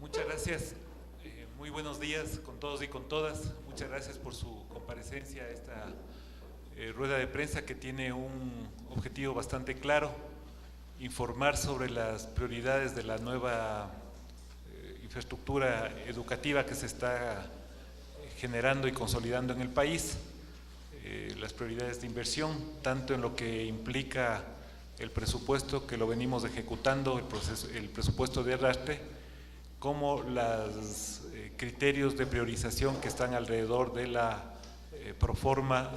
Muchas gracias. Muy buenos días con todos y con todas. Muchas gracias por su comparecencia a esta rueda de prensa que tiene un objetivo bastante claro: informar sobre las prioridades de la nueva infraestructura educativa que se está generando y consolidando en el país, las prioridades de inversión, tanto en lo que implica el presupuesto que lo venimos ejecutando, el presupuesto de arrastre, como los criterios de priorización que están alrededor de la proforma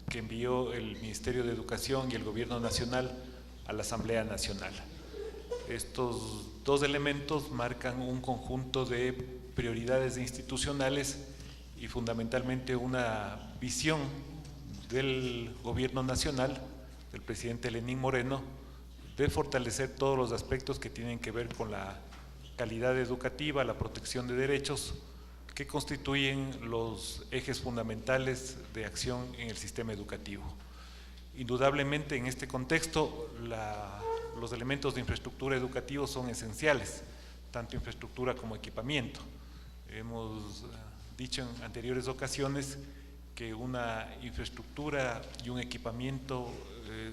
que envió el Ministerio de Educación y el Gobierno Nacional a la Asamblea Nacional. Estos dos elementos marcan un conjunto de prioridades institucionales y fundamentalmente una visión del Gobierno Nacional, del presidente Lenín Moreno, de fortalecer todos los aspectos que tienen que ver con la calidad educativa, la protección de derechos, que constituyen los ejes fundamentales de acción en el sistema educativo. Indudablemente, en este contexto, los elementos de infraestructura educativa son esenciales, tanto infraestructura como equipamiento. Hemos dicho en anteriores ocasiones que una infraestructura y un equipamiento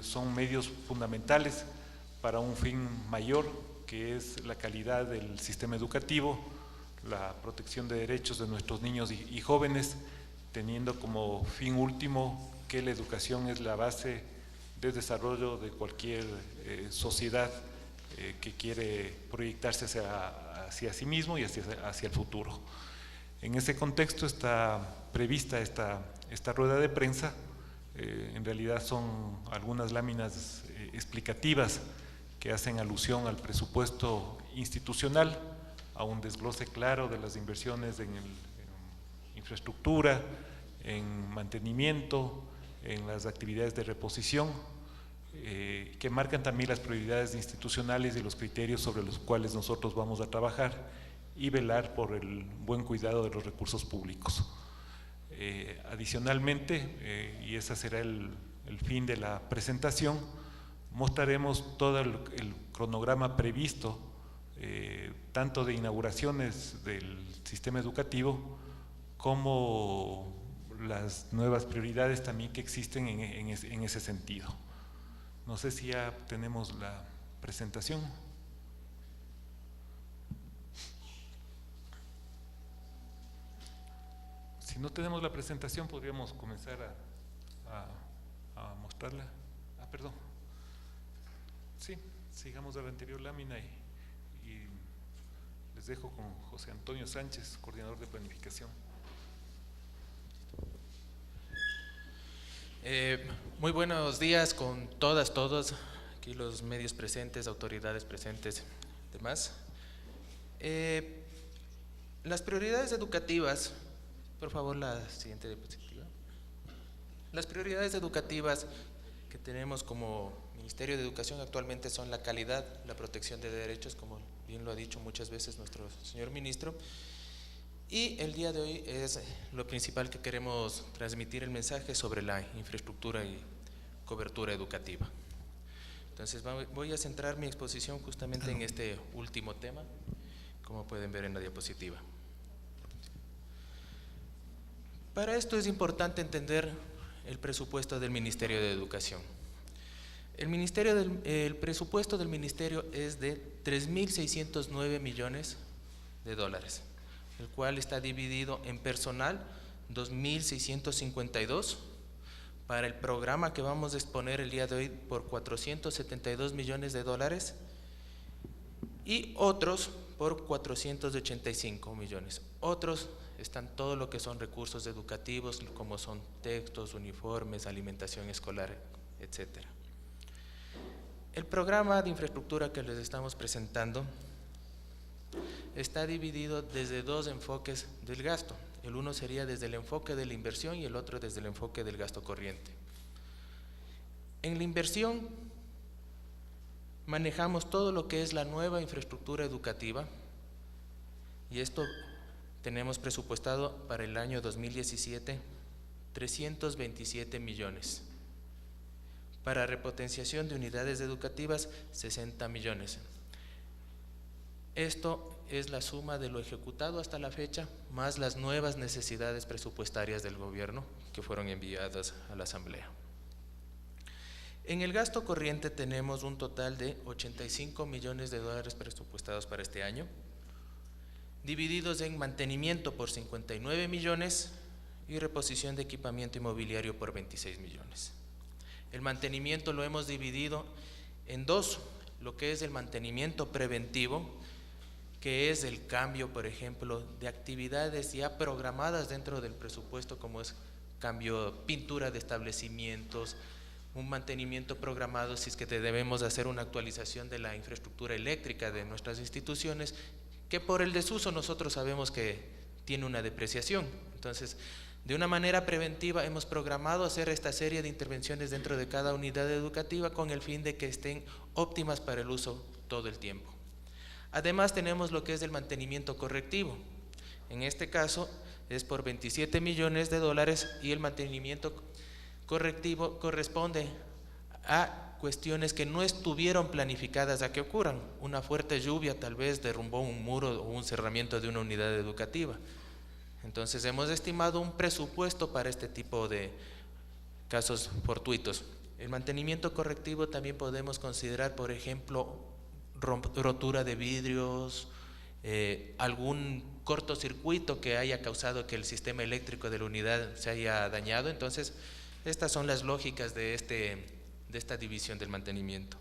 son medios fundamentales para un fin mayor, que es la calidad del sistema educativo, la protección de derechos de nuestros niños y jóvenes, teniendo como fin último que la educación es la base de desarrollo de cualquier sociedad que quiere proyectarse hacia sí mismo y hacia el futuro. En ese contexto está prevista esta rueda de prensa. En realidad son algunas láminas explicativas que hacen alusión al presupuesto institucional, a un desglose claro de las inversiones en infraestructura, en mantenimiento, en las actividades de reposición, que marcan también las prioridades institucionales y los criterios sobre los cuales nosotros vamos a trabajar y velar por el buen cuidado de los recursos públicos. Adicionalmente, y ese será el fin de la presentación, mostraremos todo el cronograma previsto, tanto de inauguraciones del sistema educativo como las nuevas prioridades también que existen en ese sentido. No sé si ya tenemos la presentación. Si no tenemos la presentación, podríamos comenzar a mostrarla. Perdón. Sí, sigamos a la anterior lámina y les dejo con José Antonio Sánchez, coordinador de planificación. Muy buenos días con todas, todos, aquí los medios presentes, autoridades presentes, demás. Las prioridades educativas, por favor la siguiente diapositiva. Las prioridades educativas que tenemos como Ministerio de Educación actualmente son la calidad, la protección de derechos, como bien lo ha dicho muchas veces nuestro señor ministro, y el día de hoy es lo principal que queremos transmitir el mensaje sobre la infraestructura y cobertura educativa. Entonces voy a centrar mi exposición justamente en este último tema, como pueden ver en la diapositiva. Para esto es importante entender el presupuesto del Ministerio de Educación. El presupuesto del Ministerio es de 3.609 millones de dólares, el cual está dividido en personal 2.652, para el programa que vamos a exponer el día de hoy por 472 millones de dólares y otros por 485 millones. Otros están todo lo que son recursos educativos, como son textos, uniformes, alimentación escolar, etcétera. El programa de infraestructura que les estamos presentando está dividido desde dos enfoques del gasto. El uno sería desde el enfoque de la inversión y el otro desde el enfoque del gasto corriente. En la inversión manejamos todo lo que es la nueva infraestructura educativa, y esto tenemos presupuestado para el año 2017 327 millones. Para repotenciación de unidades educativas, 60 millones. Esto es la suma de lo ejecutado hasta la fecha, más las nuevas necesidades presupuestarias del gobierno que fueron enviadas a la Asamblea. En el gasto corriente tenemos un total de 85 millones de dólares presupuestados para este año, divididos en mantenimiento por 59 millones y reposición de equipamiento inmobiliario por 26 millones. El mantenimiento lo hemos dividido en dos, lo que es el mantenimiento preventivo, que es el cambio, por ejemplo, de actividades ya programadas dentro del presupuesto, como es cambio, pintura de establecimientos, un mantenimiento programado si es que debemos hacer una actualización de la infraestructura eléctrica de nuestras instituciones, que por el desuso nosotros sabemos que tiene una depreciación. Entonces, de una manera preventiva hemos programado hacer esta serie de intervenciones dentro de cada unidad educativa con el fin de que estén óptimas para el uso todo el tiempo. Además tenemos lo que es el mantenimiento correctivo. En este caso es por 27 millones de dólares y el mantenimiento correctivo corresponde a cuestiones que no estuvieron planificadas a que ocurran. Una fuerte lluvia tal vez derrumbó un muro o un cerramiento de una unidad educativa. Entonces hemos estimado un presupuesto para este tipo de casos fortuitos. El mantenimiento correctivo también podemos considerar, por ejemplo, rotura de vidrios, algún cortocircuito que haya causado que el sistema eléctrico de la unidad se haya dañado. Entonces, estas son las lógicas de esta división del mantenimiento.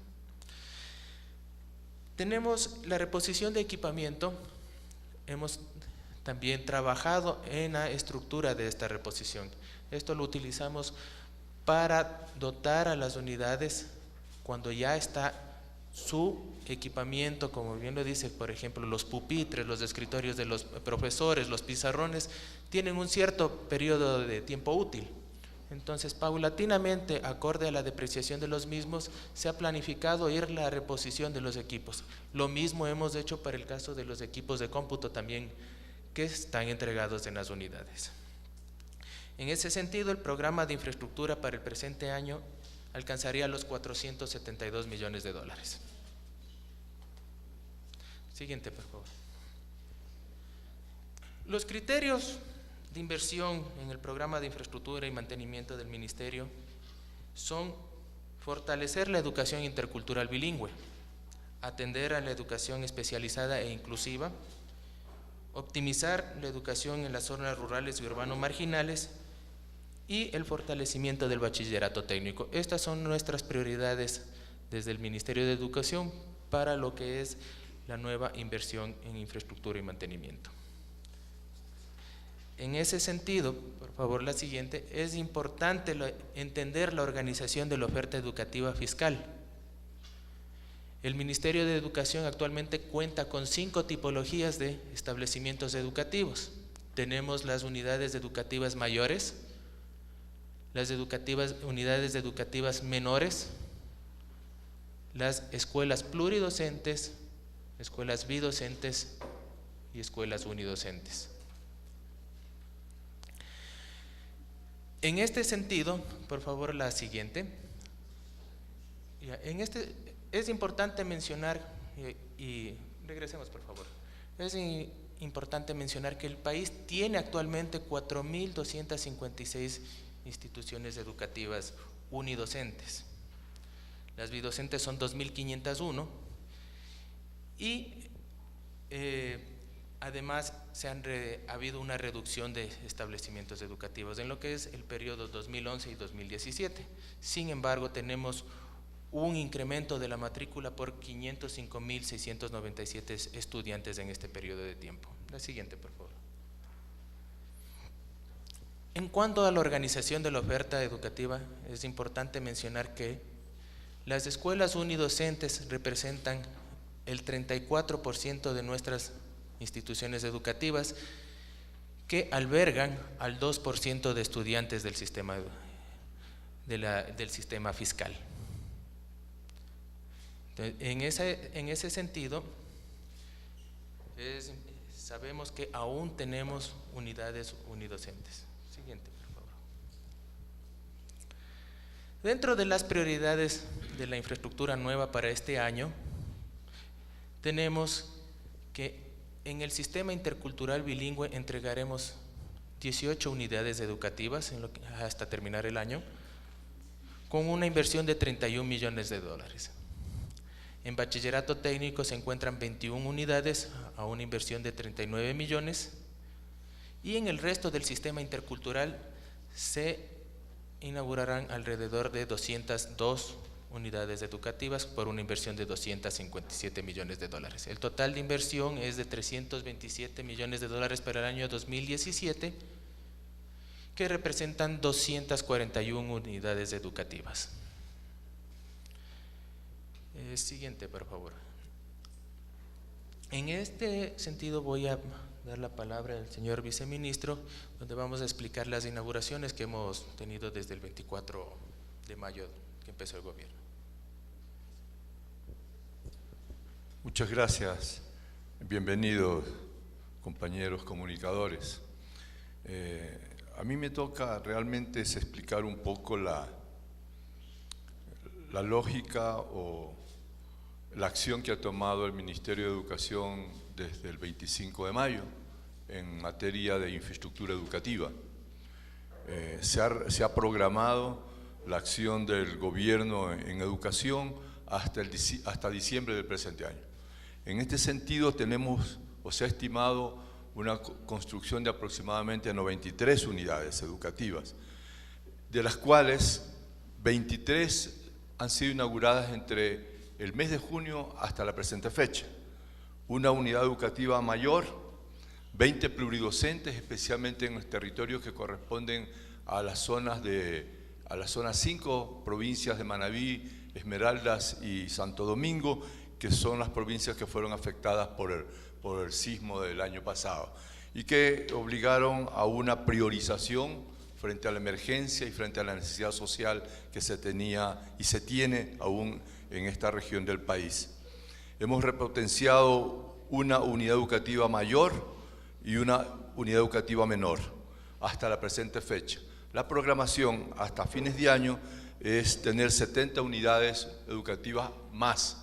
Tenemos la reposición de equipamiento. Hemos también trabajado en la estructura de esta reposición. Esto lo utilizamos para dotar a las unidades cuando ya está su equipamiento, como bien lo dice, por ejemplo, los pupitres, los escritorios de los profesores, los pizarrones, tienen un cierto periodo de tiempo útil. Entonces, paulatinamente, acorde a la depreciación de los mismos, se ha planificado ir la reposición de los equipos. Lo mismo hemos hecho para el caso de los equipos de cómputo también, que están entregados en las unidades. En ese sentido, el programa de infraestructura para el presente año alcanzaría los 472 millones de dólares. Siguiente, por favor. Los criterios de inversión en el programa de infraestructura y mantenimiento del Ministerio son fortalecer la educación intercultural bilingüe, atender a la educación especializada e inclusiva, optimizar la educación en las zonas rurales y urbanos marginales y el fortalecimiento del bachillerato técnico. Estas son nuestras prioridades desde el Ministerio de Educación para lo que es la nueva inversión en infraestructura y mantenimiento. En ese sentido, por favor, la siguiente, es importante entender la organización de la oferta educativa fiscal. El Ministerio de Educación actualmente cuenta con 5 tipologías de establecimientos educativos. Tenemos las unidades educativas mayores, las unidades educativas menores, las escuelas pluridocentes, escuelas bidocentes y escuelas unidocentes. En este sentido, por favor, la siguiente. Es importante mencionar, y regresemos por favor, es importante mencionar que el país tiene actualmente 4.256 instituciones educativas unidocentes. Las bidocentes son 2.501 y además ha habido una reducción de establecimientos educativos en lo que es el periodo 2011 y 2017. Sin embargo, tenemos un incremento de la matrícula por 505.697 estudiantes en este periodo de tiempo. La siguiente, por favor. En cuanto a la organización de la oferta educativa, es importante mencionar que las escuelas unidocentes representan el 34% de nuestras instituciones educativas, que albergan al 2% de estudiantes del sistema, del sistema fiscal. En ese sentido, sabemos que aún tenemos unidades unidocentes. Siguiente, por favor. Dentro de las prioridades de la infraestructura nueva para este año, tenemos que en el sistema intercultural bilingüe entregaremos 18 unidades educativas hasta terminar el año, con una inversión de 31 millones de dólares. En bachillerato técnico se encuentran 21 unidades a una inversión de 39 millones, y en el resto del sistema intercultural se inaugurarán alrededor de 202 unidades educativas por una inversión de 257 millones de dólares. El total de inversión es de 327 millones de dólares para el año 2017, que representan 241 unidades educativas. Siguiente, por favor. En este sentido voy a dar la palabra al señor viceministro, donde vamos a explicar las inauguraciones que hemos tenido desde el 24 de mayo que empezó el gobierno. Muchas gracias. Bienvenidos, compañeros comunicadores. A mí me toca realmente explicar un poco la lógica o la acción que ha tomado el Ministerio de Educación desde el 25 de mayo en materia de infraestructura educativa. Se ha programado la acción del gobierno en educación hasta diciembre del presente año. En este sentido tenemos, o se ha estimado, una construcción de aproximadamente 93 unidades educativas, de las cuales 23 han sido inauguradas entre el mes de junio hasta la presente fecha. Una unidad educativa mayor, 20 pluridocentes, especialmente en los territorios que corresponden a las zonas 5 provincias de Manabí, Esmeraldas y Santo Domingo, que son las provincias que fueron afectadas por el sismo del año pasado y que obligaron a una priorización frente a la emergencia y frente a la necesidad social que se tenía y se tiene aún en esta región del país. Hemos repotenciado una unidad educativa mayor y una unidad educativa menor hasta la presente fecha. La programación hasta fines de año es tener 70 unidades educativas más,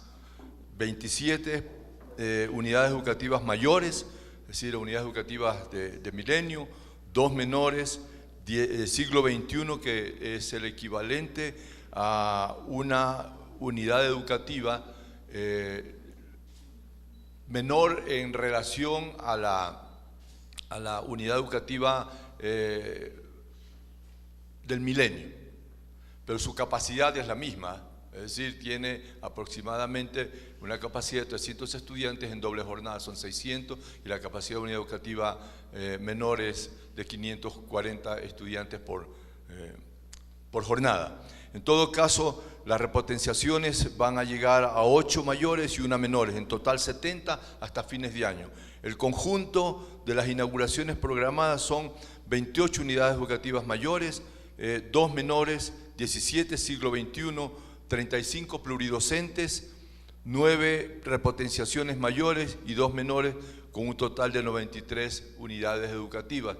27 unidades educativas mayores, es decir, unidades educativas de milenio, 2 menores, siglo XXI, que es el equivalente a una unidad educativa menor en relación a la unidad educativa del milenio, pero su capacidad es la misma. Es decir, tiene aproximadamente una capacidad de 300 estudiantes en doble jornada, son 600, y la capacidad de unidad educativa menor es de 540 estudiantes por jornada. En todo caso, las repotenciaciones van a llegar a 8 mayores y 1 menores, en total 70 hasta fines de año. El conjunto de las inauguraciones programadas son 28 unidades educativas mayores, 2 menores, 17 siglo XXI, 35 pluridocentes, 9 repotenciaciones mayores y 2 menores, con un total de 93 unidades educativas.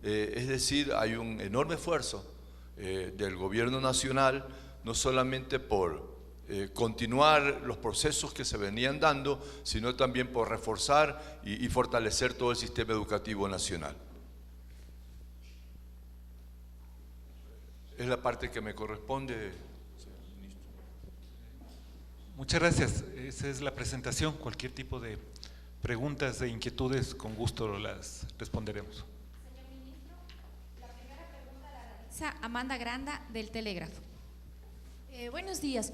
Es decir, hay un enorme esfuerzo del gobierno nacional, no solamente por continuar los procesos que se venían dando, sino también por reforzar y fortalecer todo el sistema educativo nacional. Es la parte que me corresponde. Muchas gracias. Esa es la presentación. Cualquier tipo de preguntas e inquietudes, con gusto las responderemos. Señor ministro, la primera pregunta la realiza Amanda Granda, del Telégrafo. Buenos días.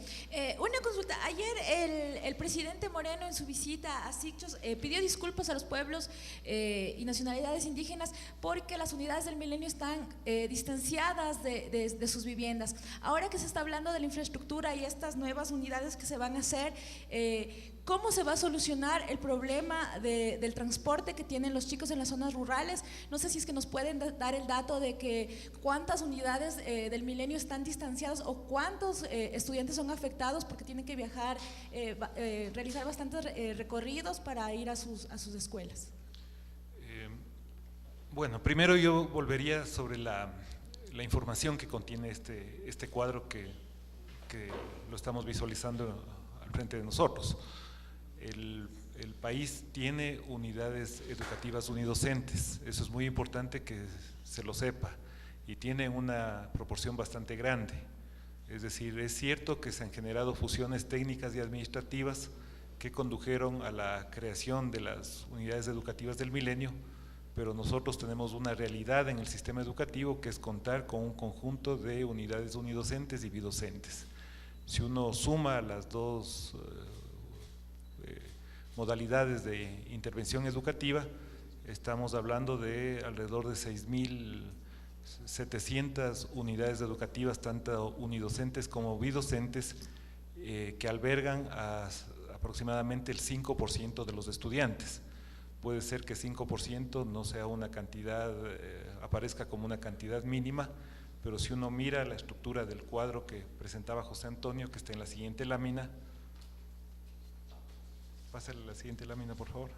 Una consulta. Ayer el presidente Moreno, en su visita a Sicchos, pidió disculpas a los pueblos y nacionalidades indígenas porque las unidades del milenio están distanciadas de sus viviendas. Ahora que se está hablando de la infraestructura y estas nuevas unidades que se van a hacer, ¿cómo se va a solucionar el problema del transporte que tienen los chicos en las zonas rurales? No sé si es que nos pueden dar el dato de que cuántas unidades del milenio están distanciadas o cuántos estudiantes son afectados porque tienen que viajar, realizar bastantes recorridos para ir a sus escuelas. Bueno, primero yo volvería sobre la información que contiene este cuadro que lo estamos visualizando al frente de nosotros. El el país tiene unidades educativas unidocentes, eso es muy importante que se lo sepa, y tiene una proporción bastante grande. Es decir, es cierto que se han generado fusiones técnicas y administrativas que condujeron a la creación de las unidades educativas del milenio, pero nosotros tenemos una realidad en el sistema educativo que es contar con un conjunto de unidades unidocentes y bidocentes. Si uno suma las dos modalidades de intervención educativa, estamos hablando de alrededor de 6.700 unidades educativas, tanto unidocentes como bidocentes, que albergan a aproximadamente el 5% de los estudiantes. Puede ser que 5% no sea una cantidad, aparezca como una cantidad mínima, pero si uno mira la estructura del cuadro que presentaba José Antonio, que está en la siguiente lámina, pásale la siguiente lámina por favor.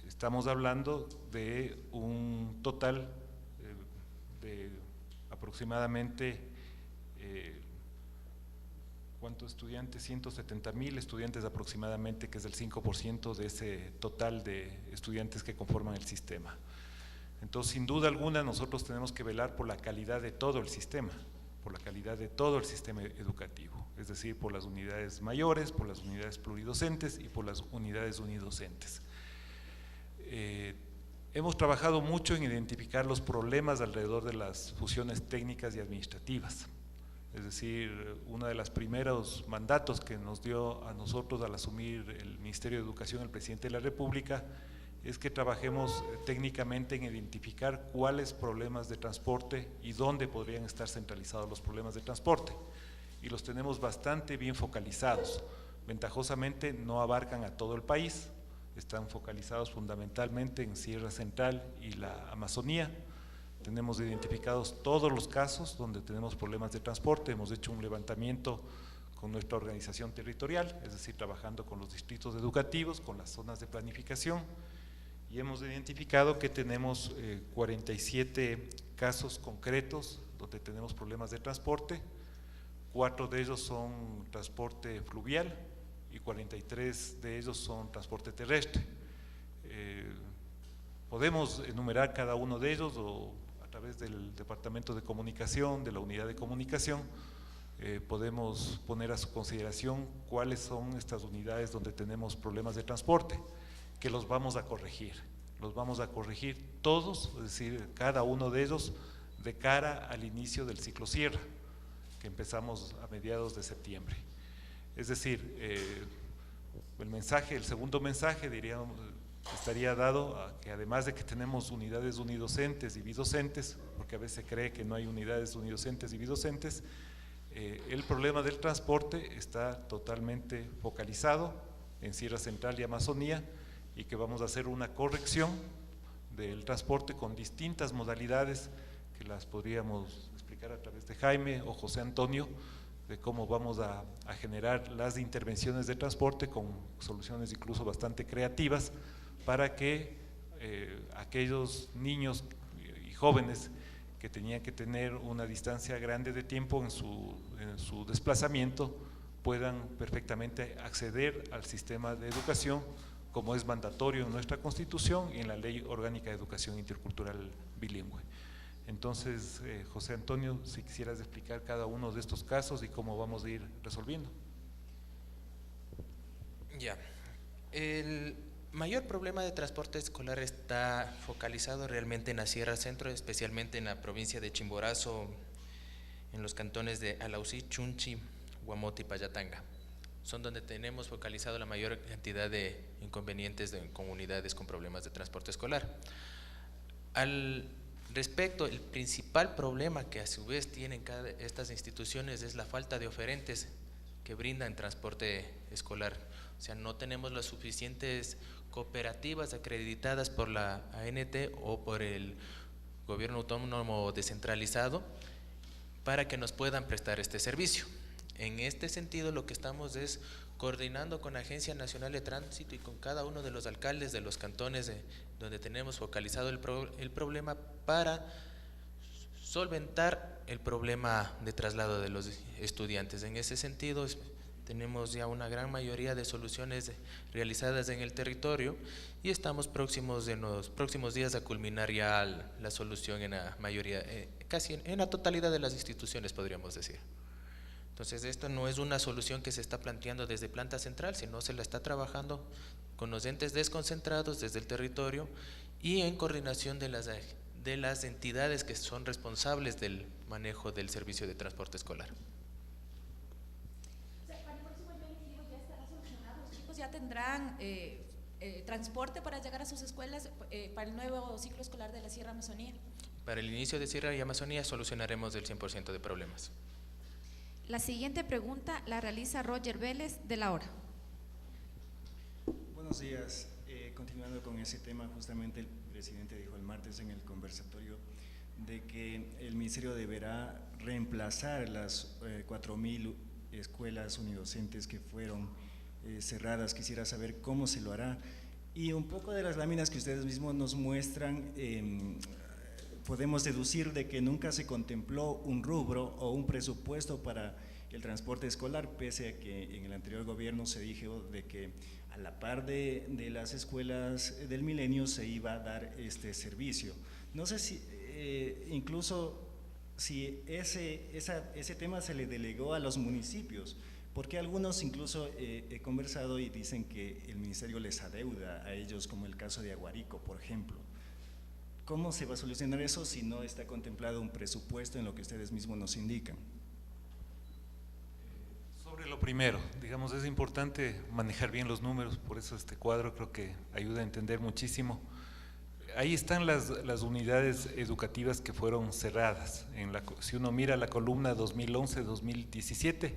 Estamos hablando de un total de aproximadamente, ¿cuántos estudiantes? 170.000 estudiantes aproximadamente, que es el 5% de ese total de estudiantes que conforman el sistema. Entonces, sin duda alguna, nosotros tenemos que velar por la calidad de todo el sistema, por la calidad de todo el sistema educativo, es decir, por las unidades mayores, por las unidades pluridocentes y por las unidades unidocentes. Hemos trabajado mucho en identificar los problemas alrededor de las fusiones técnicas y administrativas. Es decir, uno de los primeros mandatos que nos dio a nosotros al asumir el Ministerio de Educación el Presidente de la República es que trabajemos técnicamente en identificar cuáles problemas de transporte y dónde podrían estar centralizados los problemas de transporte. Y los tenemos bastante bien focalizados. Ventajosamente no abarcan a todo el país, están focalizados fundamentalmente en Sierra Central y la Amazonía. Tenemos identificados todos los casos donde tenemos problemas de transporte, hemos hecho un levantamiento con nuestra organización territorial, es decir, trabajando con los distritos educativos, con las zonas de planificación, y hemos identificado que tenemos 47 casos concretos donde tenemos problemas de transporte, 4 de ellos son transporte fluvial y 43 de ellos son transporte terrestre. Podemos enumerar cada uno de ellos o a través del Departamento de Comunicación, de la Unidad de Comunicación, podemos poner a su consideración cuáles son estas unidades donde tenemos problemas de transporte, que los vamos a corregir todos, es decir, cada uno de ellos de cara al inicio del ciclo sierra, que empezamos a mediados de septiembre. Es decir, el segundo mensaje diríamos, estaría dado a que además de que tenemos unidades unidocentes y bidocentes, porque a veces se cree que no hay unidades unidocentes y bidocentes, el problema del transporte está totalmente focalizado en Sierra Central y Amazonía, y que vamos a hacer una corrección del transporte con distintas modalidades que las podríamos explicar a través de Jaime o José Antonio, de cómo vamos a generar las intervenciones de transporte con soluciones incluso bastante creativas para que aquellos niños y jóvenes que tenían que tener una distancia grande de tiempo en su desplazamiento puedan perfectamente acceder al sistema de educación como es mandatorio en nuestra Constitución y en la Ley Orgánica de Educación Intercultural Bilingüe. Entonces, José Antonio, si quisieras explicar cada uno de estos casos y cómo vamos a ir resolviendo. Ya, el mayor problema de transporte escolar está focalizado realmente en la Sierra Centro, especialmente en la provincia de Chimborazo, en los cantones de Alausí, Chunchi, Guamote y Payatanga. Son donde tenemos focalizado la mayor cantidad de inconvenientes de comunidades con problemas de transporte escolar. Al respecto, el principal problema que a su vez tienen estas instituciones es la falta de oferentes que brindan transporte escolar. O sea, no tenemos las suficientes cooperativas acreditadas por la ANT o por el gobierno autónomo descentralizado para que nos puedan prestar este servicio. En este sentido, lo que estamos es coordinando con la Agencia Nacional de Tránsito y con cada uno de los alcaldes de los cantones donde tenemos focalizado el problema para solventar el problema de traslado de los estudiantes. En ese sentido, Tenemos ya una gran mayoría de soluciones realizadas en el territorio y estamos próximos en los próximos días a culminar ya la solución en la mayoría, casi en la totalidad de las instituciones, podríamos decir. Entonces, esto no es una solución que se está planteando desde planta central, sino se la está trabajando con los entes desconcentrados desde el territorio y en coordinación de las entidades que son responsables del manejo del servicio de transporte escolar. Para el próximo año lectivo ya estará solucionado, los chicos ya tendrán transporte para llegar a sus escuelas para el nuevo ciclo escolar de la Sierra Amazonía. Para el inicio de Sierra y Amazonía solucionaremos el 100% de problemas. La siguiente pregunta la realiza Roger Vélez de La Hora. Buenos días. Continuando con ese tema, justamente el presidente dijo el martes en el conversatorio de que el ministerio deberá reemplazar las 4.000 escuelas unidocentes que fueron cerradas. Quisiera saber cómo se lo hará. Y un poco de las láminas que ustedes mismos nos muestran, podemos deducir de que nunca se contempló un rubro o un presupuesto para el transporte escolar, pese a que en el anterior gobierno se dijo de que a la par de las escuelas del milenio se iba a dar este servicio. No sé si incluso si ese tema se le delegó a los municipios, porque algunos incluso he conversado y dicen que el ministerio les adeuda a ellos, como el caso de Aguarico, por ejemplo. ¿Cómo se va a solucionar eso si no está contemplado un presupuesto en lo que ustedes mismos nos indican? Sobre lo primero, digamos, es importante manejar bien los números, por eso este cuadro creo que ayuda a entender muchísimo. Ahí están las unidades educativas que fueron cerradas. Si uno mira la columna 2011-2017,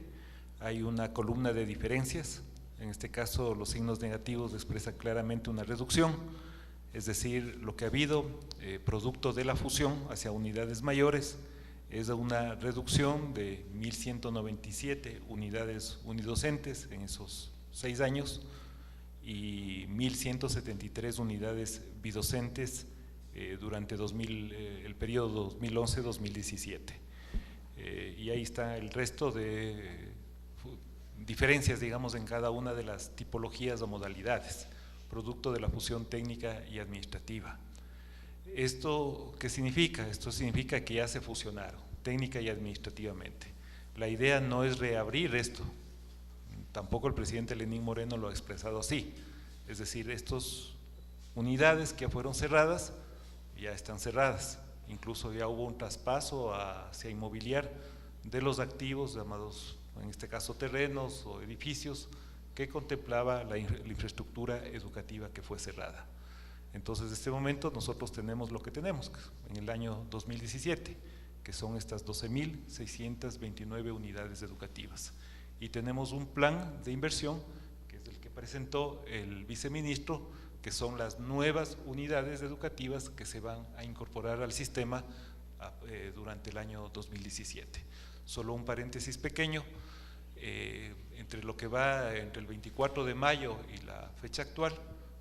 hay una columna de diferencias. En este caso, los signos negativos expresan claramente una reducción, es decir, lo que ha habido producto de la fusión hacia unidades mayores es una reducción de 1.197 unidades unidocentes en esos 6 años y 1.173 unidades bidocentes durante el periodo 2011-2017. Y ahí está el resto de diferencias, digamos, en cada una de las tipologías o modalidades, producto de la fusión técnica y administrativa. ¿Esto qué significa? Esto significa que ya se fusionaron, técnica y administrativamente. La idea no es reabrir esto, tampoco el presidente Lenín Moreno lo ha expresado así, es decir, estas unidades que ya fueron cerradas, ya están cerradas, incluso ya hubo un traspaso hacia inmobiliar de los activos llamados, en este caso terrenos o edificios, que contemplaba la infraestructura educativa que fue cerrada. Entonces, en este momento nosotros tenemos lo que tenemos en el año 2017, que son estas 12.629 unidades educativas. Y tenemos un plan de inversión, que es el que presentó el viceministro, que son las nuevas unidades educativas que se van a incorporar al sistema durante el año 2017. Solo un paréntesis pequeño. Entre lo que va entre el 24 de mayo y la fecha actual,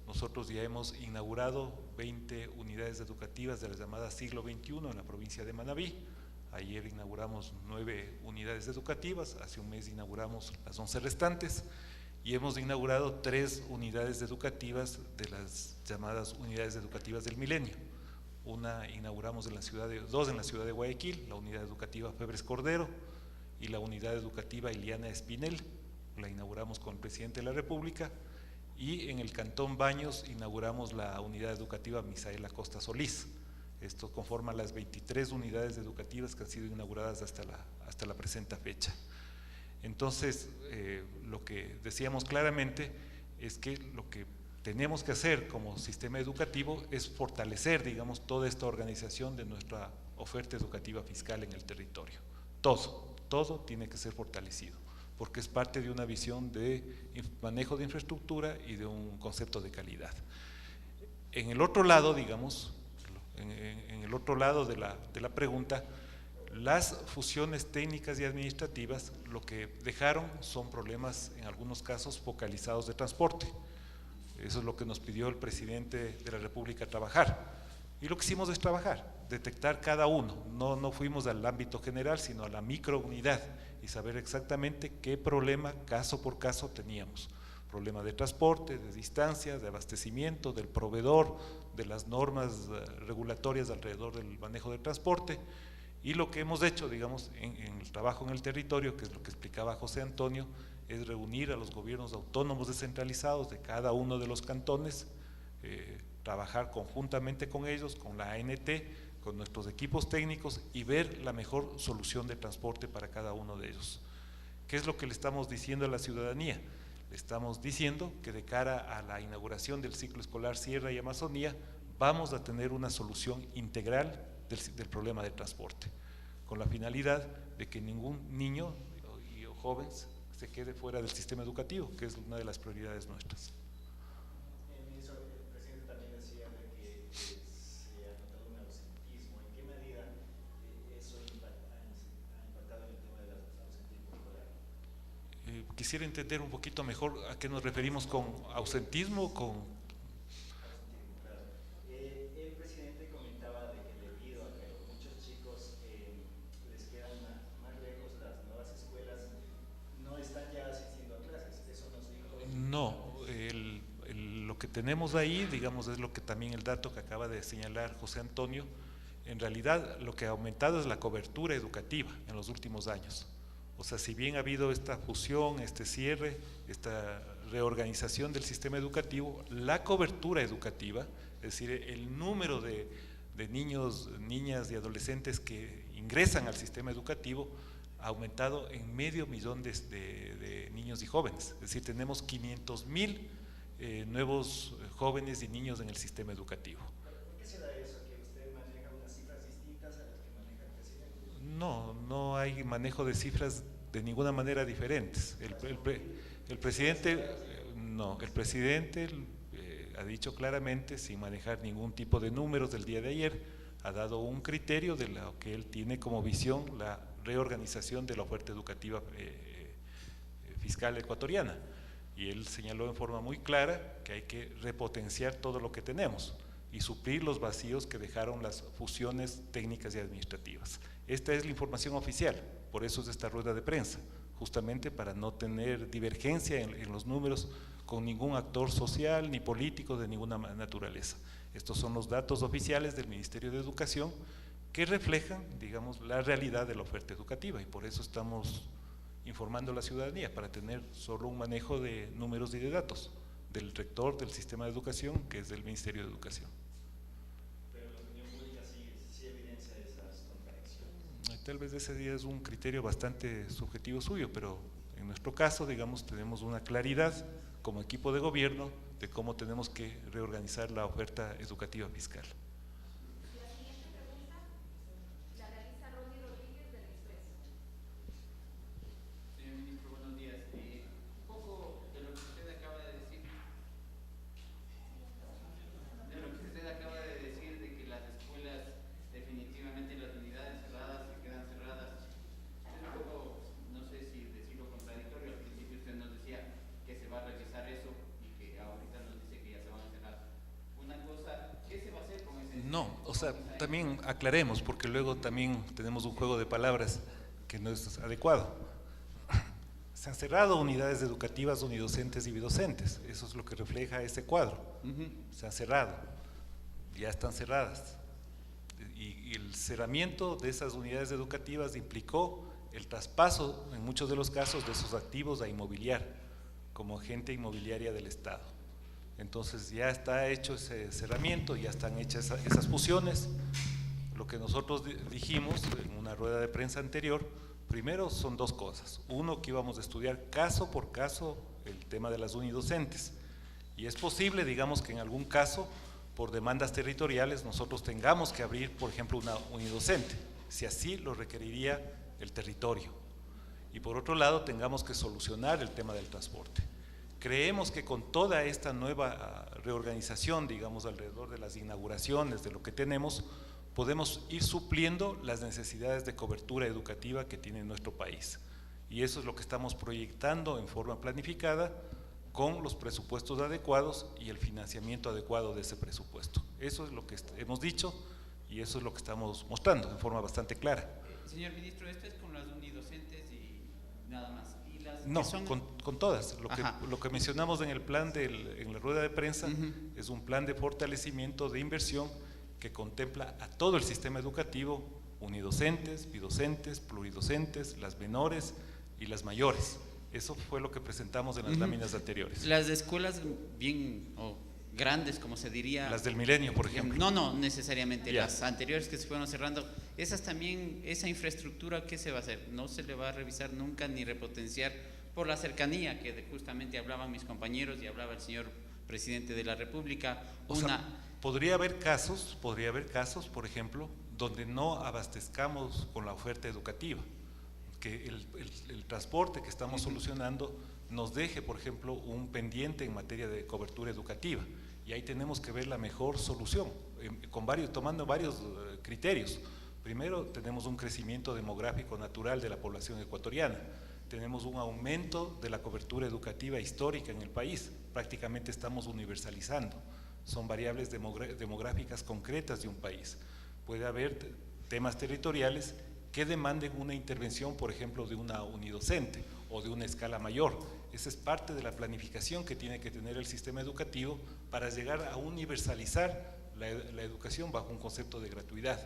nosotros ya hemos inaugurado 20 unidades educativas de la llamada siglo XXI en la provincia de Manabí. Ayer inauguramos 9 unidades educativas, hace un mes inauguramos las 11 restantes y hemos inaugurado 3 unidades educativas de las llamadas unidades educativas del milenio. Una inauguramos dos en la ciudad de Guayaquil, la unidad educativa Febres Cordero, y la unidad educativa Iliana Espinel, la inauguramos con el presidente de la República, y en el Cantón Baños inauguramos la unidad educativa Misael Acosta Solís. Esto conforma las 23 unidades educativas que han sido inauguradas hasta la presente fecha. Entonces, lo que decíamos claramente es que lo que tenemos que hacer como sistema educativo es fortalecer, digamos, toda esta organización de nuestra oferta educativa fiscal en el territorio. Todo tiene que ser fortalecido, porque es parte de una visión de manejo de infraestructura y de un concepto de calidad. En el otro lado, digamos, en el otro lado de la pregunta, las fusiones técnicas y administrativas lo que dejaron son problemas, en algunos casos, focalizados de transporte. Eso es lo que nos pidió el presidente de la República trabajar. Y lo que hicimos es trabajar, detectar cada uno, no fuimos al ámbito general, sino a la microunidad y saber exactamente qué problema caso por caso teníamos. Problema de transporte, de distancia, de abastecimiento, del proveedor, de las normas regulatorias alrededor del manejo del transporte. Y lo que hemos hecho, digamos, en el trabajo en el territorio, que es lo que explicaba José Antonio, es reunir a los gobiernos autónomos descentralizados de cada uno de los cantones, trabajar conjuntamente con ellos, con la ANT, con nuestros equipos técnicos y ver la mejor solución de transporte para cada uno de ellos. ¿Qué es lo que le estamos diciendo a la ciudadanía? Le estamos diciendo que de cara a la inauguración del ciclo escolar Sierra y Amazonía vamos a tener una solución integral del problema del transporte, con la finalidad de que ningún niño o joven se quede fuera del sistema educativo, que es una de las prioridades nuestras. Ministro, el presidente también decía de que se ha notado un ausentismo. ¿En qué medida eso ha impactado en el tema del ausentismo escolar? Quisiera entender un poquito mejor a qué nos referimos con ausentismo, con… El presidente comentaba de que debido a que muchos chicos les quedan más lejos las nuevas escuelas, no están ya asistiendo a clases. ¿Eso nos dijo? No, lo que tenemos ahí, digamos, es lo que también el dato que acaba de señalar José Antonio. En realidad, lo que ha aumentado es la cobertura educativa en los últimos años. O sea, si bien ha habido esta fusión, este cierre, esta reorganización del sistema educativo, la cobertura educativa, es decir, el número de niños, niñas y adolescentes que ingresan al sistema educativo ha aumentado en 500 000 de niños y jóvenes. Es decir, tenemos 500,000 nuevos jóvenes y niños en el sistema educativo. ¿Por qué se da eso? ¿Que usted maneja unas cifras distintas a las que maneja el presidente? No hay manejo de cifras de ninguna manera diferentes. El presidente ha dicho claramente, sin manejar ningún tipo de números del día de ayer, ha dado un criterio de lo que él tiene como visión, la reorganización de la oferta educativa fiscal ecuatoriana. Y él señaló en forma muy clara que hay que repotenciar todo lo que tenemos y suplir los vacíos que dejaron las fusiones técnicas y administrativas. Esta es la información oficial, por eso es esta rueda de prensa, justamente para no tener divergencia en los números con ningún actor social ni político de ninguna naturaleza. Estos son los datos oficiales del Ministerio de Educación que reflejan, digamos, la realidad de la oferta educativa, y por eso estamos informando a la ciudadanía, para tener solo un manejo de números y de datos del rector del sistema de educación, que es del Ministerio de Educación. Pero la opinión pública sí evidencia esas contradicciones. Tal vez ese día es un criterio bastante subjetivo suyo, pero en nuestro caso, digamos, tenemos una claridad como equipo de gobierno de cómo tenemos que reorganizar la oferta educativa fiscal. La siguiente pregunta la realiza Ronnie Rodríguez del Expreso. Señor ministro, buenos días. Un poco de lo que usted acaba de decir, de que las escuelas definitivamente, las unidades cerradas se quedan cerradas, es un poco, no sé si decirlo contradictorio. Al principio usted nos decía que se va a revisar eso y que ahorita nos dice que ya se van a cerrar. Una cosa, ¿qué se va a hacer con ese? No, o sea, también aclaremos, porque luego también tenemos un juego de palabras que no es adecuado. Se han cerrado unidades educativas unidocentes y bidocentes, eso es lo que refleja este cuadro. Se han cerrado, ya están cerradas. Y el cerramiento de esas unidades educativas implicó el traspaso, en muchos de los casos, de esos activos a inmobiliar, como agente inmobiliaria del Estado. Entonces ya está hecho ese cerramiento, ya están hechas esas fusiones. Lo que nosotros dijimos en una rueda de prensa anterior, primero son dos cosas. Uno, que íbamos a estudiar caso por caso el tema de las unidocentes. Y es posible, digamos, que en algún caso, por demandas territoriales, nosotros tengamos que abrir, por ejemplo, una unidocente, si así lo requeriría el territorio. Y por otro lado, tengamos que solucionar el tema del transporte. Creemos que con toda esta nueva reorganización, digamos, alrededor de las inauguraciones, de lo que tenemos, podemos ir supliendo las necesidades de cobertura educativa que tiene nuestro país. Y eso es lo que estamos proyectando en forma planificada, con los presupuestos adecuados y el financiamiento adecuado de ese presupuesto. Eso es lo que hemos dicho y eso es lo que estamos mostrando en forma bastante clara. Señor ministro, esto es con las unidocentes y nada más. ¿Y las No, que son? con todas. Lo que mencionamos en el plan en la rueda de prensa es un plan de fortalecimiento de inversión que contempla a todo el sistema educativo, unidocentes, bidocentes, pluridocentes, las menores y las mayores. Eso fue lo que presentamos en las láminas anteriores. Las de escuelas bien grandes, como se diría. Las del milenio, por ejemplo. No necesariamente, Ya. las anteriores que se fueron cerrando. Esas también, esa infraestructura, ¿qué se va a hacer? No se le va a revisar nunca ni repotenciar por la cercanía que justamente hablaban mis compañeros y hablaba el señor presidente de la República. O sea, podría haber casos, por ejemplo, donde no abastezcamos con la oferta educativa, que el transporte que estamos solucionando nos deje, por ejemplo, un pendiente en materia de cobertura educativa, y ahí tenemos que ver la mejor solución, tomando varios criterios. Primero, tenemos un crecimiento demográfico natural de la población ecuatoriana, tenemos un aumento de la cobertura educativa histórica en el país, prácticamente estamos universalizando, son variables demográficas concretas de un país. Puede haber temas territoriales que demanden una intervención, por ejemplo, de una unidocente o de una escala mayor. Esa es parte de la planificación que tiene que tener el sistema educativo para llegar a universalizar la educación bajo un concepto de gratuidad.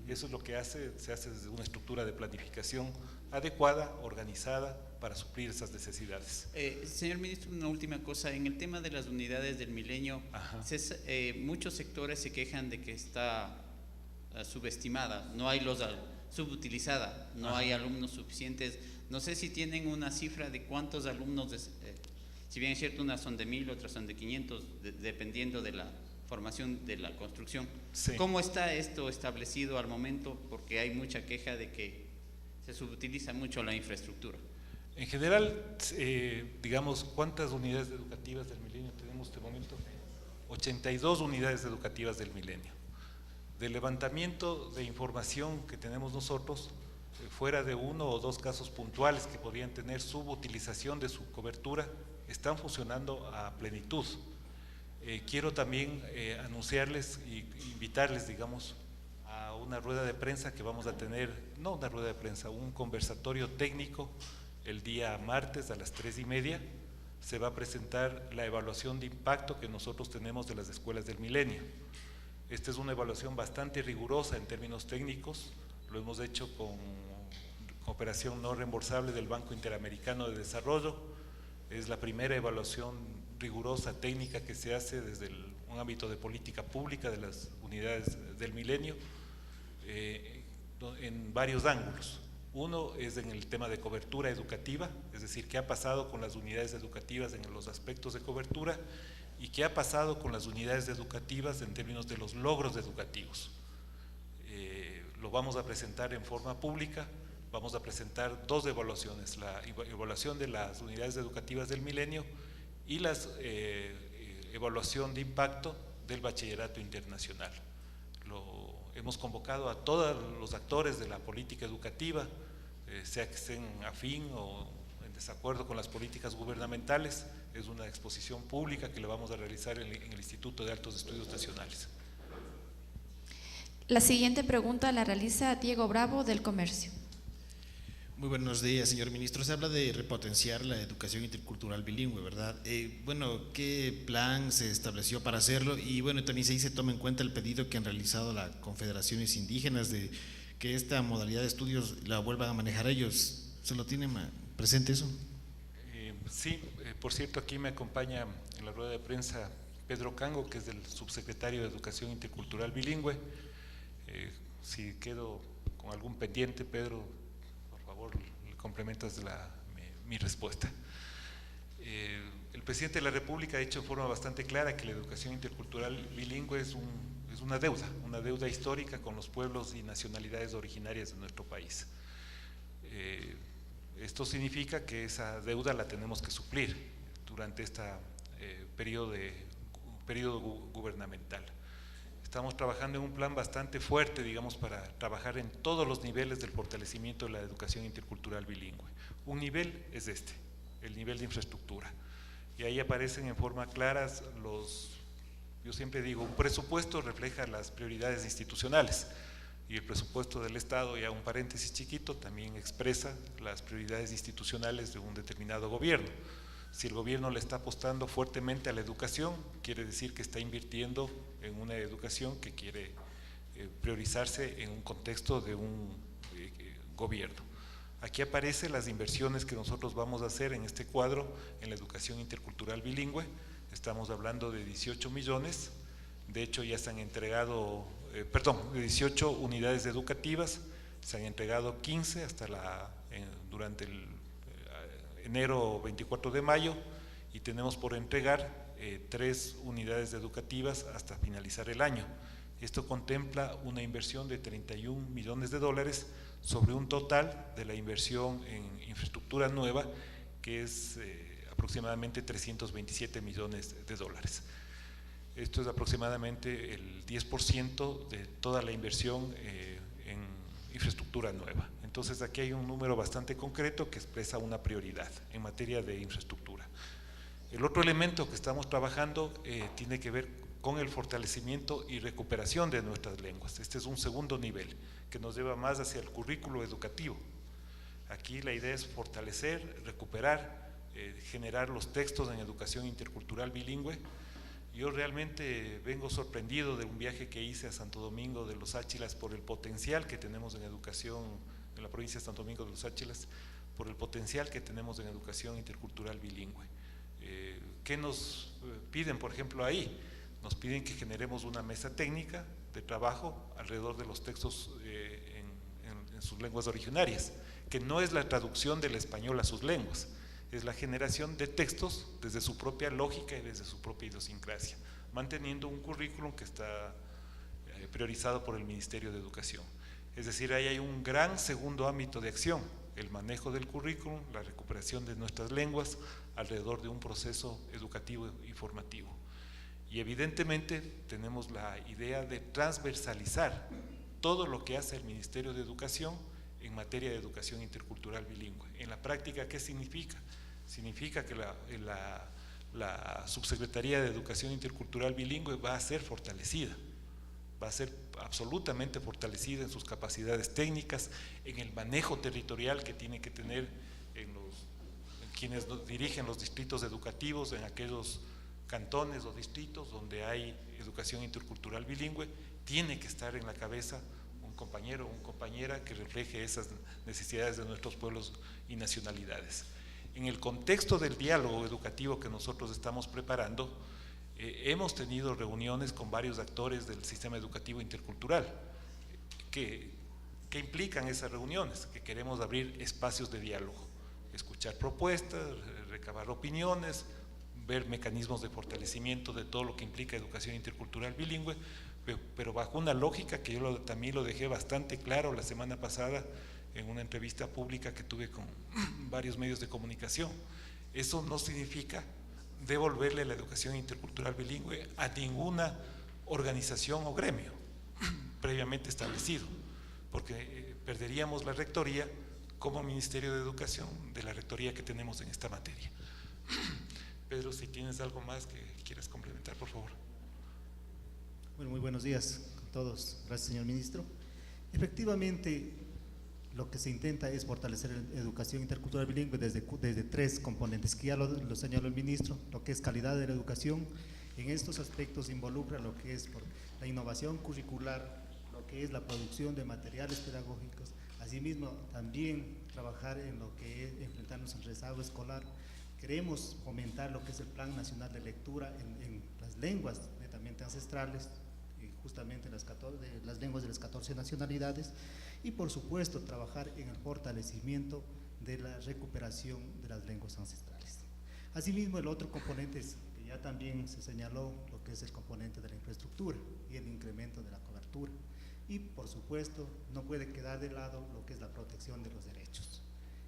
Eso es lo que se hace desde una estructura de planificación adecuada, organizada, para suplir esas necesidades. Señor ministro, una última cosa. En el tema de las unidades del milenio, muchos sectores se quejan de que está subestimada, no hay subutilizada, no hay alumnos suficientes. No sé si tienen una cifra de cuántos alumnos, si bien es cierto, unas son de 1000, otras son de 500, dependiendo de la formación de la construcción. Sí. ¿Cómo está esto establecido al momento? Porque hay mucha queja de que se subutiliza mucho la infraestructura. En general, digamos, ¿cuántas unidades educativas del milenio tenemos en este momento? 82 unidades educativas del milenio. Del levantamiento de información que tenemos nosotros, fuera de uno o dos casos puntuales que podrían tener subutilización de su cobertura, están funcionando a plenitud. Quiero también anunciarles e invitarles, digamos, a una rueda de prensa que vamos a tener, no una rueda de prensa, un conversatorio técnico el día martes a las 3:30. Se va a presentar la evaluación de impacto que nosotros tenemos de las escuelas del milenio. Esta es una evaluación bastante rigurosa en términos técnicos, lo hemos hecho con cooperación no reembolsable del Banco Interamericano de Desarrollo. Es la primera evaluación rigurosa técnica que se hace desde un ámbito de política pública de las unidades del milenio, en varios ángulos. Uno es en el tema de cobertura educativa, es decir, qué ha pasado con las unidades educativas en los aspectos de cobertura y qué ha pasado con las unidades educativas en términos de los logros educativos. Lo vamos a presentar en forma pública. Vamos a presentar dos evaluaciones, la evaluación de las unidades educativas del milenio y la evaluación de impacto del bachillerato internacional. Hemos convocado a todos los actores de la política educativa, sea que estén afín o en desacuerdo con las políticas gubernamentales. Es una exposición pública que le vamos a realizar en el Instituto de Altos Estudios Nacionales. La siguiente pregunta la realiza Diego Bravo, del Comercio. Muy buenos días, señor ministro. Se habla de repotenciar la educación intercultural bilingüe, ¿verdad? Bueno, ¿qué plan se estableció para hacerlo? Y bueno, también se toma en cuenta el pedido que han realizado las confederaciones indígenas de que esta modalidad de estudios la vuelvan a manejar ellos. ¿Se lo tienen presente eso? Sí, por cierto, aquí me acompaña en la rueda de prensa Pedro Cango, que es el subsecretario de Educación Intercultural Bilingüe. Si quedo con algún pendiente, Pedro, por favor, le complementas mi respuesta. El presidente de la República ha dicho en forma bastante clara que la educación intercultural bilingüe es una deuda histórica con los pueblos y nacionalidades originarias de nuestro país. Esto significa que esa deuda la tenemos que suplir durante este periodo gubernamental. Estamos trabajando en un plan bastante fuerte, digamos, para trabajar en todos los niveles del fortalecimiento de la educación intercultural bilingüe. Un nivel es el nivel de infraestructura. Y ahí aparecen en forma claras Yo siempre digo, un presupuesto refleja las prioridades institucionales y el presupuesto del Estado, ya un paréntesis chiquito, también expresa las prioridades institucionales de un determinado gobierno. Si el gobierno le está apostando fuertemente a la educación, quiere decir que está invirtiendo en una educación que quiere priorizarse en un contexto de un gobierno. Aquí aparecen las inversiones que nosotros vamos a hacer en este cuadro en la educación intercultural bilingüe. Estamos hablando de 18 millones, de hecho ya se han entregado, de 18 unidades educativas, se han entregado 15 durante el enero 24 de mayo y tenemos por entregar 3 unidades educativas hasta finalizar el año. Esto contempla una inversión de 31 millones de dólares sobre un total de la inversión en infraestructura nueva que es aproximadamente 327 millones de dólares. Esto es aproximadamente el 10% de toda la inversión en infraestructura nueva. Entonces aquí hay un número bastante concreto que expresa una prioridad en materia de infraestructura. El otro elemento que estamos trabajando tiene que ver con el fortalecimiento y recuperación de nuestras lenguas. Este es un segundo nivel que nos lleva más hacia el currículo educativo. Aquí la idea es fortalecer, recuperar, generar los textos en educación intercultural bilingüe. Yo realmente vengo sorprendido de un viaje que hice a Santo Domingo de los Áchilas por el potencial que tenemos en educación en la provincia de Santo Domingo de los Áchilas, por el potencial que tenemos en educación intercultural bilingüe. ¿Qué nos piden, por ejemplo, ahí? Nos piden que generemos una mesa técnica de trabajo alrededor de los textos en sus lenguas originarias, que no es la traducción del español a sus lenguas, es la generación de textos desde su propia lógica y desde su propia idiosincrasia, manteniendo un currículum que está priorizado por el Ministerio de Educación. Es decir, ahí hay un gran segundo ámbito de acción, el manejo del currículum, la recuperación de nuestras lenguas alrededor de un proceso educativo y formativo. Y evidentemente tenemos la idea de transversalizar todo lo que hace el Ministerio de Educación en materia de educación intercultural bilingüe. En la práctica, ¿qué significa? Significa que la Subsecretaría de Educación Intercultural Bilingüe va a ser fortalecida, va a ser absolutamente fortalecida en sus capacidades técnicas, en el manejo territorial que tiene que tener en quienes dirigen los distritos educativos, en aquellos cantones o distritos donde hay educación intercultural bilingüe, tiene que estar en la cabeza un compañero o una compañera que refleje esas necesidades de nuestros pueblos y nacionalidades. En el contexto del diálogo educativo que nosotros estamos preparando, hemos tenido reuniones con varios actores del sistema educativo intercultural que implican esas reuniones, que queremos abrir espacios de diálogo, escuchar propuestas, recabar opiniones, ver mecanismos de fortalecimiento de todo lo que implica educación intercultural bilingüe, pero bajo una lógica que yo también lo dejé bastante claro la semana pasada en una entrevista pública que tuve con varios medios de comunicación. Eso no significa devolverle la educación intercultural bilingüe a ninguna organización o gremio previamente establecido, porque perderíamos la rectoría como Ministerio de Educación de la rectoría que tenemos en esta materia. Pedro, si tienes algo más que quieras complementar, por favor. Bueno, muy buenos días a todos. Gracias, señor ministro. Efectivamente, lo que se intenta es fortalecer la educación intercultural bilingüe desde 3 componentes, que ya lo señaló el ministro, lo que es calidad de la educación. En estos aspectos involucra lo que es la innovación curricular, lo que es la producción de materiales pedagógicos, asimismo también trabajar en lo que es enfrentarnos al rezago escolar. Queremos fomentar lo que es el Plan Nacional de Lectura en las lenguas netamente ancestrales, justamente las lenguas de las 14 nacionalidades, y por supuesto trabajar en el fortalecimiento de la recuperación de las lenguas ancestrales. Asimismo, el otro componente es, que ya también se señaló, lo que es el componente de la infraestructura y el incremento de la cobertura. Y por supuesto no puede quedar de lado lo que es la protección de los derechos.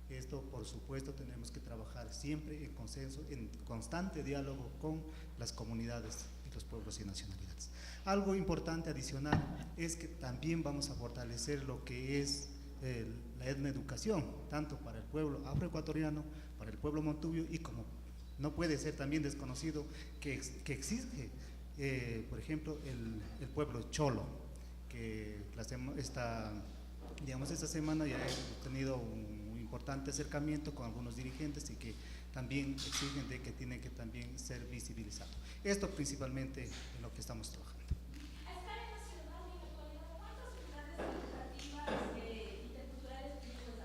Esto, por supuesto, tenemos que trabajar siempre en consenso, en constante diálogo con las comunidades y los pueblos y nacionalidades. Algo importante adicional es que también vamos a fortalecer lo que es la etnoeducación, tanto para el pueblo afroecuatoriano, para el pueblo montubio, y como no puede ser también desconocido que exige Por ejemplo, el pueblo Cholo, que esta semana ya he tenido un importante acercamiento con algunos dirigentes y que también exigen de que tiene que también ser visibilizado. Esto principalmente en lo que estamos trabajando. A escala nacional y en la actualidad, ¿cuántas unidades educativas interculturales bilingües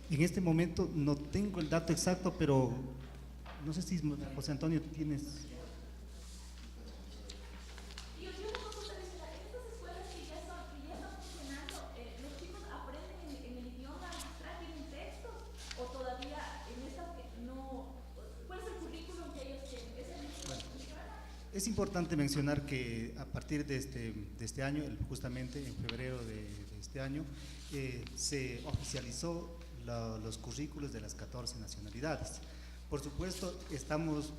hay? En este momento no tengo el dato exacto, pero no sé si José Antonio tienes. Y una consulta adicional, en estas escuelas que ya están funcionando, ¿los chicos aprenden en el idioma ancestral, tienen textos? ¿O todavía en estas que no? ¿Cuál es el currículum que ellos tienen? ¿Es el mismo? Es importante mencionar que a partir de este año, justamente en febrero de este año, se oficializó los currículos de las 14 nacionalidades. Por supuesto, estamos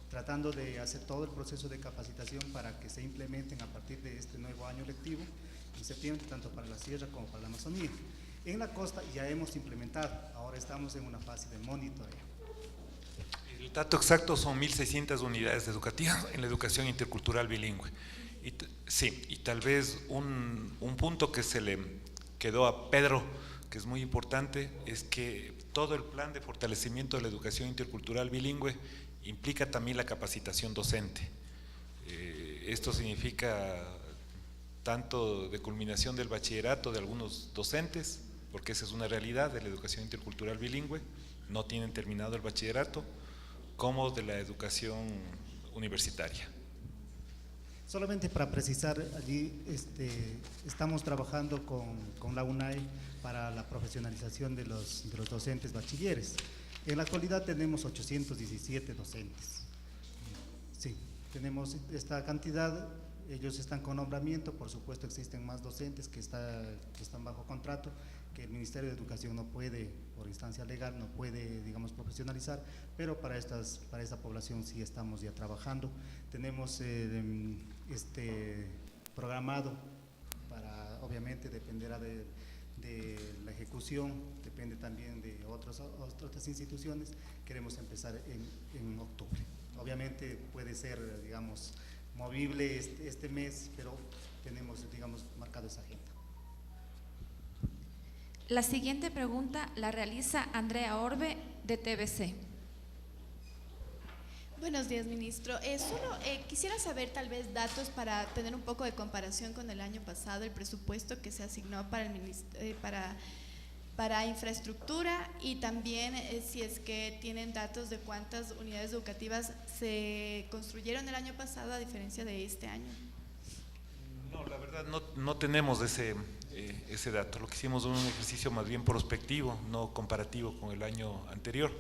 tratando de hacer todo el proceso de capacitación para que se implementen a partir de este nuevo año lectivo, en septiembre, tanto para la sierra como para la Amazonía. En la costa ya hemos implementado, ahora estamos en una fase de monitoreo. El dato exacto son 1.600 unidades educativas en la educación intercultural bilingüe. Y tal vez un punto que se le quedó a Pedro, que es muy importante, es que todo el plan de fortalecimiento de la educación intercultural bilingüe implica también la capacitación docente. Esto significa tanto de culminación del bachillerato de algunos docentes, porque esa es una realidad de la educación intercultural bilingüe, no tienen terminado el bachillerato, como de la educación universitaria. Solamente para precisar, allí estamos trabajando con la UNAE para la profesionalización de los docentes bachilleres. En la actualidad tenemos 817 docentes. Sí, tenemos esta cantidad, ellos están con nombramiento, por supuesto existen más docentes que están bajo contrato, que el Ministerio de Educación no puede, por instancia legal, no puede, digamos, profesionalizar, pero para esta población sí estamos ya trabajando. Tenemos programado para, obviamente dependerá de la ejecución, depende también de otras instituciones, queremos empezar en octubre. Obviamente puede ser, digamos, movible este mes, pero tenemos, digamos, marcado esa agenda. La siguiente pregunta la realiza Andrea Orbe, de TVC. Buenos días, ministro. Solo quisiera saber tal vez datos para tener un poco de comparación con el año pasado, el presupuesto que se asignó para infraestructura y también si es que tienen datos de cuántas unidades educativas se construyeron el año pasado a diferencia de este año. No, la verdad no tenemos ese dato. Lo que hicimos es un ejercicio más bien prospectivo, no comparativo con el año anterior.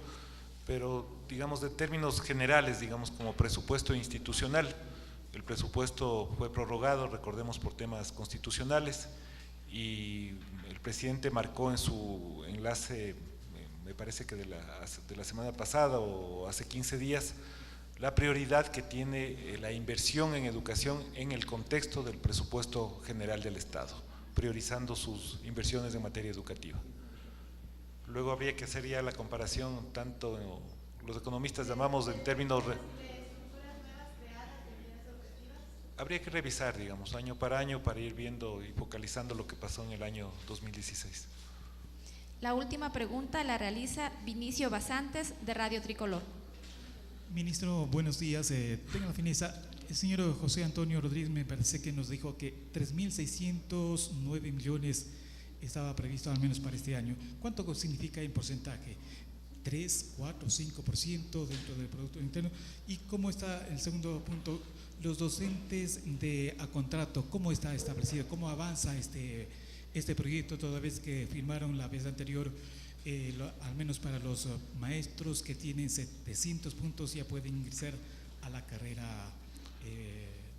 Pero, digamos, de términos generales, digamos, como presupuesto institucional, el presupuesto fue prorrogado, recordemos, por temas constitucionales, y el presidente marcó en su enlace, me parece que de la semana pasada o hace 15 días, la prioridad que tiene la inversión en educación en el contexto del presupuesto general del Estado, priorizando sus inversiones en materia educativa. Luego habría que hacer ya la comparación, tanto los economistas llamamos en términos… Habría que revisar, digamos, año para ir viendo y focalizando lo que pasó en el año 2016. La última pregunta la realiza Vinicio Basantes, de Radio Tricolor. Ministro, buenos días. Tengo la fineza. El señor José Antonio Rodríguez me parece que nos dijo que 3.609 millones estaba previsto al menos para este año. ¿Cuánto significa en porcentaje? ¿3, 4, 5% dentro del Producto Interno? ¿Y cómo está el segundo punto? Los docentes a contrato, ¿cómo está establecido? ¿Cómo avanza este proyecto toda vez que firmaron la vez anterior? Al menos para los maestros que tienen 700 puntos ya pueden ingresar a la carrera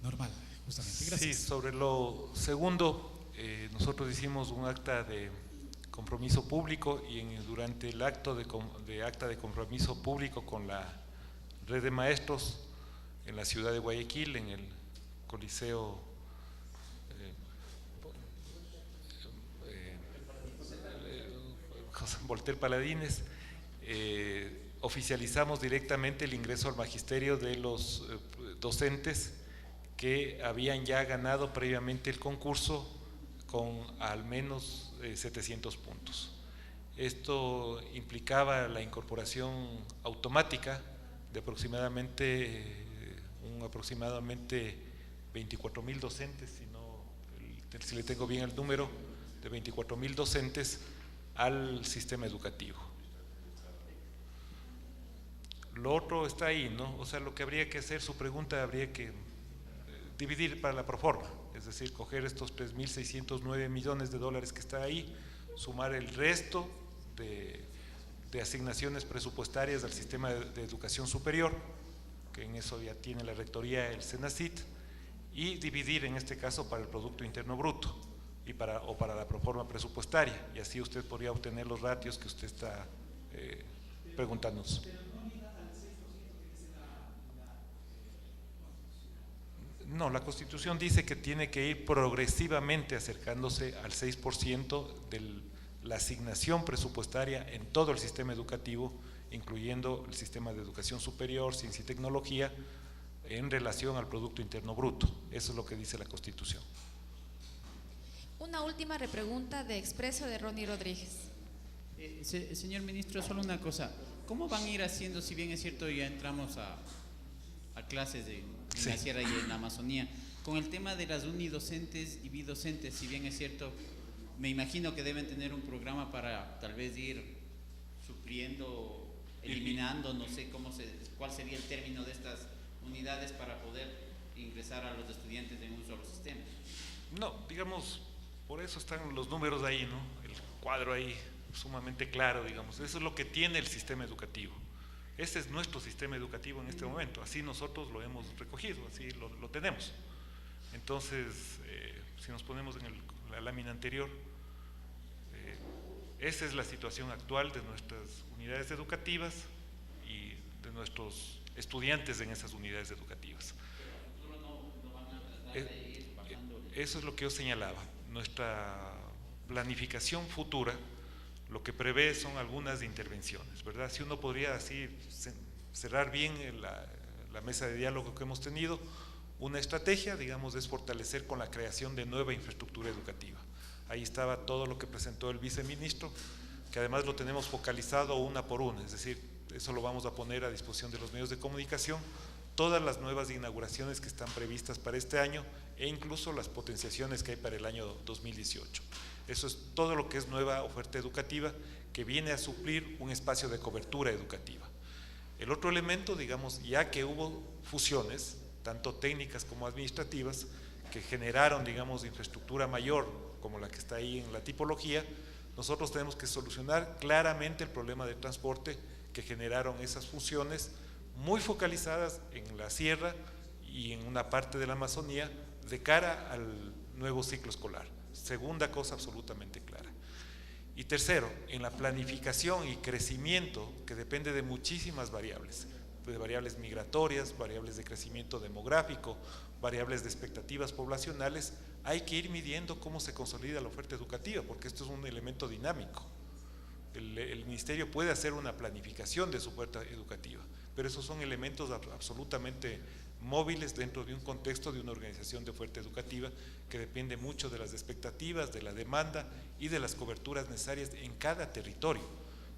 normal, justamente. Gracias. Sí, sobre lo segundo… nosotros hicimos un acta de compromiso público y durante el acta de compromiso público con la red de maestros en la ciudad de Guayaquil, en el Coliseo Voltaire Paladines, oficializamos directamente el ingreso al magisterio de los docentes que habían ya ganado previamente el concurso con al menos 700 puntos. Esto implicaba la incorporación automática de aproximadamente 24.000 docentes, si le tengo bien el número, de 24.000 docentes al sistema educativo. Lo otro está ahí, ¿no? O sea, lo que habría que hacer, su pregunta, habría que dividir para la proforma, es decir, coger estos 3.609 millones de dólares que está ahí, sumar el resto de asignaciones presupuestarias al sistema de educación superior, que en eso ya tiene la rectoría el Senacit, y dividir en este caso para el Producto Interno Bruto o para la proforma presupuestaria, y así usted podría obtener los ratios que usted está preguntándonos. No, la Constitución dice que tiene que ir progresivamente acercándose al 6% de la asignación presupuestaria en todo el sistema educativo, incluyendo el sistema de educación superior, ciencia y tecnología, en relación al Producto Interno Bruto. Eso es lo que dice la Constitución. Una última repregunta de Expreso de Ronnie Rodríguez. Señor ministro, solo una cosa. ¿Cómo van a ir haciendo, si bien es cierto ya entramos a clases en la Sierra y en la Amazonía, con el tema de las unidocentes y bidocentes, si bien es cierto, me imagino que deben tener un programa para tal vez ir supliendo, eliminando, no sé cuál sería el término de estas unidades para poder ingresar a los estudiantes en un solo sistema? No, digamos, por eso están los números ahí, ¿no? El cuadro ahí sumamente claro, digamos, eso es lo que tiene el sistema educativo. Este es nuestro sistema educativo en este momento, así nosotros lo hemos recogido, así lo tenemos. Entonces, si nos ponemos en la lámina anterior, esa es la situación actual de nuestras unidades educativas y de nuestros estudiantes en esas unidades educativas. Eso es lo que yo señalaba. Nuestra planificación futura lo que prevé son algunas intervenciones, ¿verdad? Si uno podría así cerrar bien la mesa de diálogo que hemos tenido, una estrategia, digamos, es fortalecer con la creación de nueva infraestructura educativa. Ahí estaba todo lo que presentó el viceministro, que además lo tenemos focalizado una por una, es decir, eso lo vamos a poner a disposición de los medios de comunicación, todas las nuevas inauguraciones que están previstas para este año e incluso las potenciaciones que hay para el año 2018. Eso es todo lo que es nueva oferta educativa que viene a suplir un espacio de cobertura educativa. El otro elemento, digamos, ya que hubo fusiones, tanto técnicas como administrativas, que generaron, digamos, infraestructura mayor, como la que está ahí en la tipología, nosotros tenemos que solucionar claramente el problema de transporte que generaron esas fusiones, muy focalizadas en la sierra y en una parte de la Amazonía, de cara al nuevo ciclo escolar. Segunda cosa absolutamente clara. Y tercero, en la planificación y crecimiento, que depende de muchísimas variables, de variables migratorias, variables de crecimiento demográfico, variables de expectativas poblacionales, hay que ir midiendo cómo se consolida la oferta educativa, porque esto es un elemento dinámico. El Ministerio puede hacer una planificación de su oferta educativa, pero esos son elementos absolutamente móviles dentro de un contexto de una organización de oferta educativa que depende mucho de las expectativas, de la demanda y de las coberturas necesarias en cada territorio.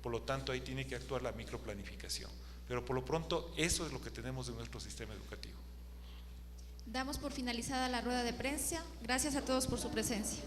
Por lo tanto, ahí tiene que actuar la microplanificación. Pero por lo pronto, eso es lo que tenemos en nuestro sistema educativo. Damos por finalizada la rueda de prensa. Gracias a todos por su presencia.